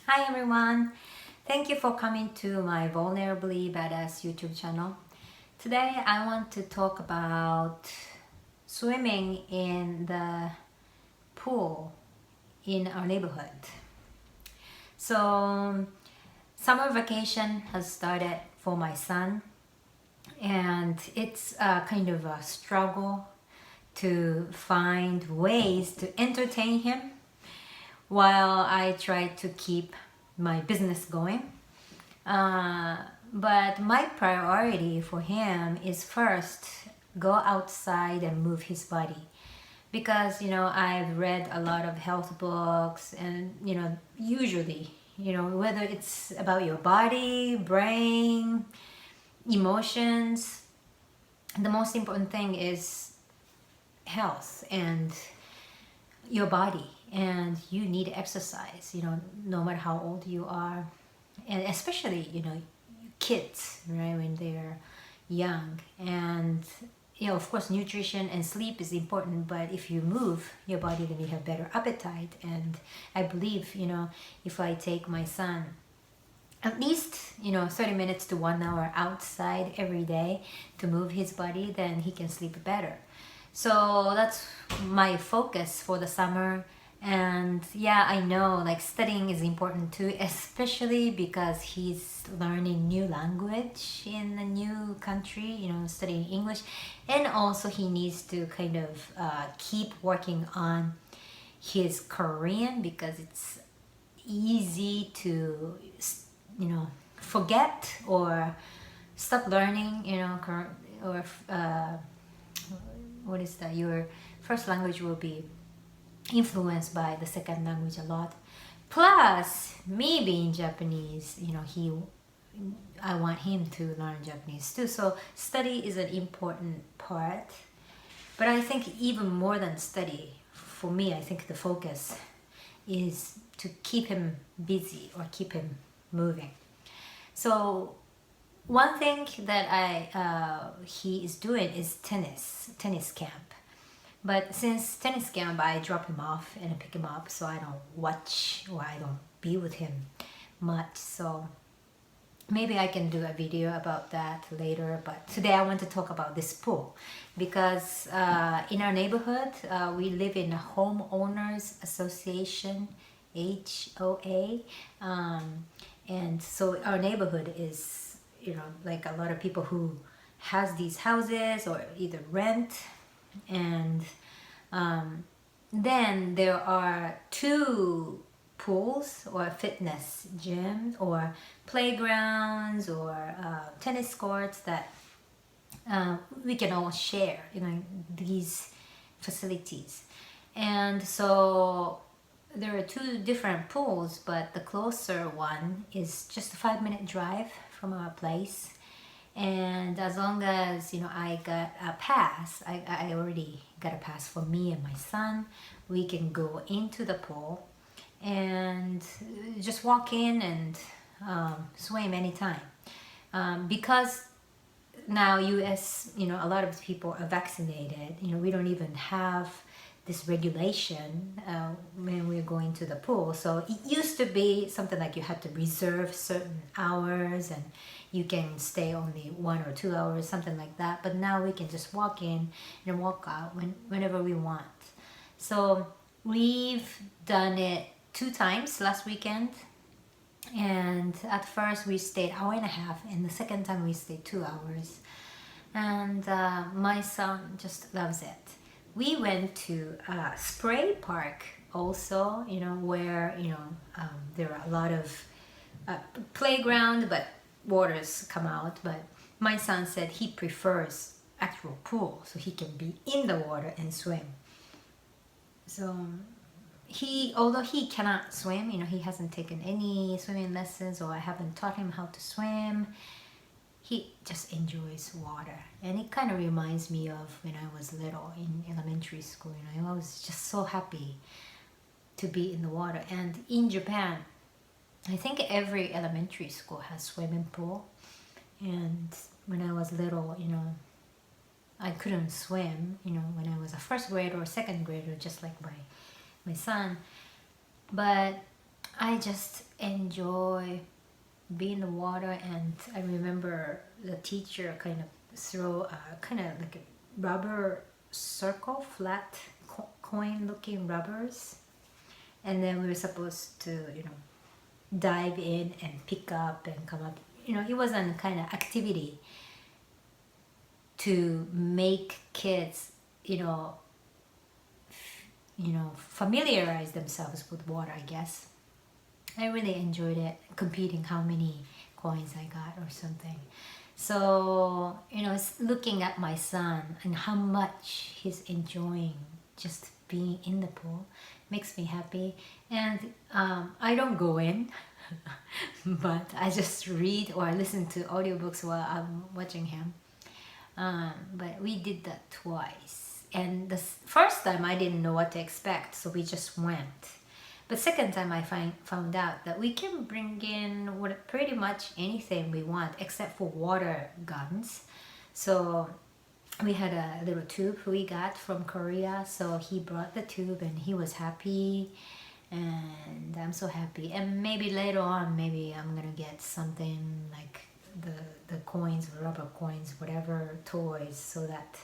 Hi everyone! Thank you for coming to my Vulnerably Badass YouTube channel. Today I want to talk about swimming in the pool in our neighborhood. So summer vacation has started for my son, and it's kind of a struggle to find ways to entertain him while I try to keep my business going. But my priority for him is first go outside and move his body, because I've read a lot of health books, and usually whether it's about your body, brain, emotions, the most important thing is health and your body, and you need exercise, no matter how old you are, and especially kids, right, when they're young. And of course nutrition and sleep is important, but if you move your body, then you have better appetite. And I believe if I take my son at least 30 minutes to 1 hour outside every day to move his body, then he can sleep better. So that's my focus for the summer. And yeah, I know like studying is important too, especially because he's learning new language in a new country, studying English. And also he needs to kind of keep working on his Korean, because it's easy to forget or stop learning, or what is that, your first language will be influenced by the second language a lot. Plus me being Japanese, I want him to learn Japanese too. So study is an important part, but I think even more than study, for me, I think the focus is to keep him busy or keep him moving. So one thing that he is doing is tennis camp. But since tennis camp, I drop him off and I pick him up, so I don't watch or I don't be with him much. So maybe I can do a video about that later. But today I want to talk about this pool, because in our neighborhood, we live in a homeowners association, HOA, and so our neighborhood is like a lot of people who has these houses or either rent. And then there are two pools or fitness gyms or playgrounds or tennis courts that we can all share, these facilities. And so there are two different pools, but the closer one is just a 5-minute drive from our place. And as long as I got a pass, I already got a pass for me and my son, we can go into the pool and just walk in and swim anytime. Because now US, a lot of people are vaccinated, we don't even have this regulation when we're going to the pool. So it used to be something like you had to reserve certain hours and you can stay only 1 or 2 hours, something like that. But now we can just walk in and walk out whenever we want. So we've done it 2 times last weekend. And at first we stayed 1.5 hours, and the second time we stayed 2 hours. And my son just loves it. We went to Spray Park also, where there are a lot of playground, but waters come out. But my son said he prefers actual pool, so he can be in the water and swim. So although he cannot swim, he hasn't taken any swimming lessons, or I haven't taught him how to swim, he just enjoys water. And it kind of reminds me of when I was little in elementary school. I was just so happy to be in the water. And in Japan, I think every elementary school has swimming pool. And when I was little, I couldn't swim, when I was a first grader or second grader, just like my son. But I just enjoy being in the water, and I remember the teacher kind of throw kind of like a rubber circle, flat coin looking rubbers, and then we were supposed to, dive in and pick up and come up. It was a kind of activity to make kids, familiarize themselves with water, I guess. I really enjoyed it, competing how many coins I got or something. So, it's looking at my son and how much he's enjoying just being in the pool makes me happy. And I don't go in, but I just read or listen to audiobooks while I'm watching him. But we did that twice. And the first time I didn't know what to expect, so we just went. But second time I found out that we can bring in pretty much anything we want except for water guns. So we had a little tube we got from Korea, so he brought the tube and he was happy, and I'm so happy. And maybe later on, maybe I'm gonna get something like the coins, rubber coins, whatever toys, so that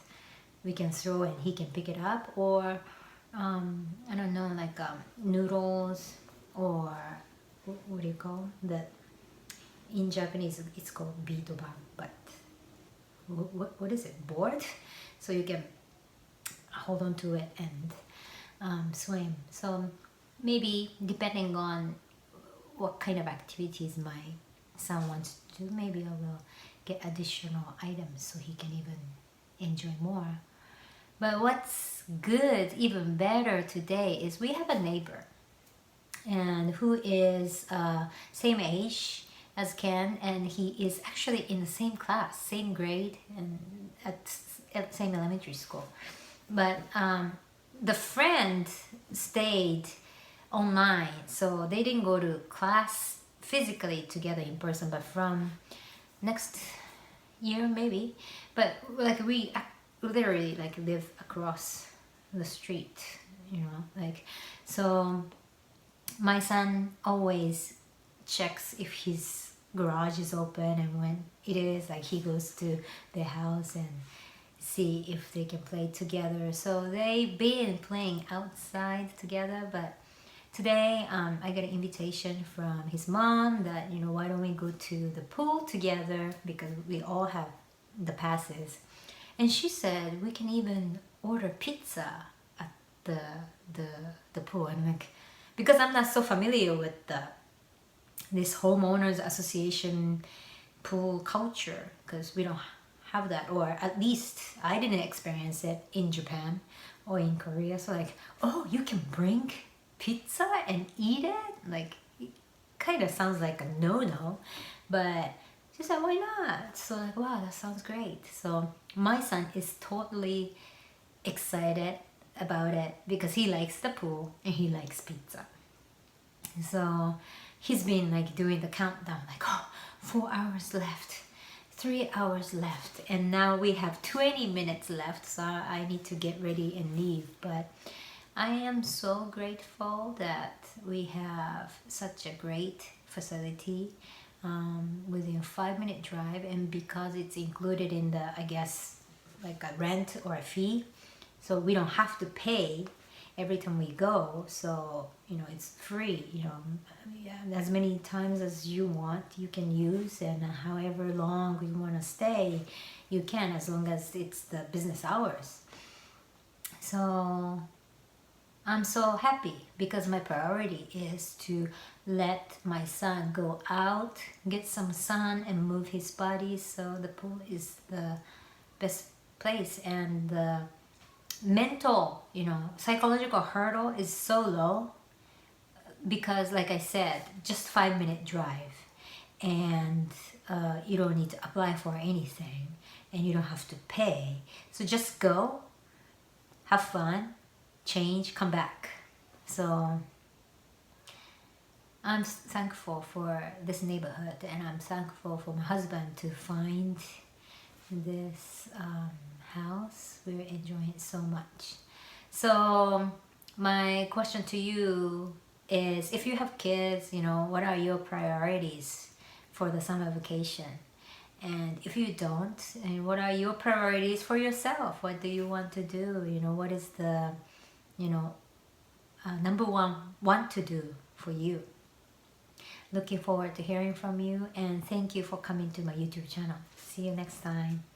we can throw and he can pick it up, or I don't know, like noodles, or what do you call that? In Japanese, it's called bitoban, but what is it? Board, so you can hold on to it and swim. So maybe depending on what kind of activities my son wants to do, maybe I will get additional items so he can even enjoy more. But what's good, even better today, is we have a neighbor, and who is same age as Ken, and he is actually in the same class, same grade, and at same elementary school. But the friend stayed online, so they didn't go to class physically together in person, but from next year maybe. But like we literally like live across the street, like, so my son always checks if his garage is open, and when it is, like, he goes to their house and see if they can play together. So they've been playing outside together, but today I got an invitation from his mom that, why don't we go to the pool together, because we all have the passes. And she said we can even order pizza at the pool. And like, because I'm not so familiar with this homeowners association pool culture, because we don't have that, or at least I didn't experience it in Japan or in Korea. So like, oh, you can bring pizza and eat it? Like, it kind of sounds like a no-no, but she said, why not? So like, wow, that sounds great. So my son is totally excited about it because he likes the pool and he likes pizza. So he's been like doing the countdown, like, oh, 4 hours left, 3 hours left, and now we have 20 minutes left, so I need to get ready and leave. But I am so grateful that we have such a great facility within a 5-minute drive, and because it's included in the, I guess, like a rent or a fee, so we don't have to pay every time we go. So it's free, as many times as you want you can use, and however long you want to stay you can, as long as it's the business hours. So I'm so happy because my priority is to let my son go out, get some sun, and move his body. So the pool is the best place, and the mental, psychological hurdle is so low because, like I said, just 5-minute drive, and you don't need to apply for anything, and you don't have to pay. So just go, have fun, change, come back. So I'm thankful for this neighborhood, and I'm thankful for my husband to find this house. We're enjoying it so much. So my question to you is if you have kids, you know, what are your priorities for the summer vacation? And if you don't, and what are your priorities for yourself? What do you want to do? You know, what is the, you know, number one want to do for you? Looking forward to hearing from you, and thank you for coming to my YouTube channel. See you next time.